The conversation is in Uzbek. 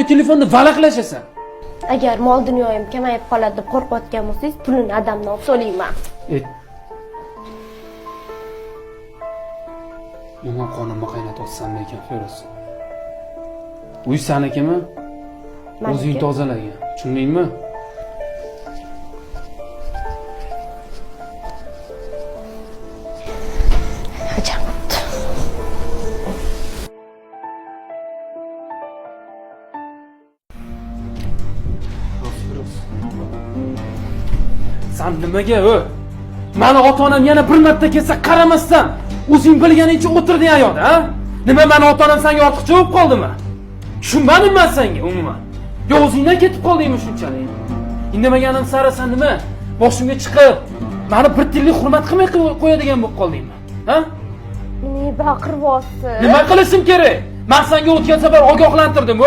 telefonda valaqlashasan. Agar mol dunyoyim kamayib qoladi deb qo'rqayotgan bo'lsangiz, pulini adamdan olib so'layman. Yomon qonimni qaynatyapsan ekan, Feroz. Uy sanikimi? O'zing tozalagan, tushundingmi? Sen nimaga o? Mani ota-onam yana bir marta kelsa qaramasdan, o'zing bilganingcha o'tirding ayoqda, ha? Nima mani ota-onam senga ortiqcha bo'lib qoldimi? Tushunmadim men senga umuman. Yo o'zingdan ketib qoldingmi shunchalik? Indamaganim sari sen nima? Boshimga chiqib, meni bir tillik hurmat qilmay qo'yadigan bo'lib qoldingmi? Ha? Nima baqiryapsiz? Nima qilishim kerak? Men senga o'tgan safar ogohlantirdim.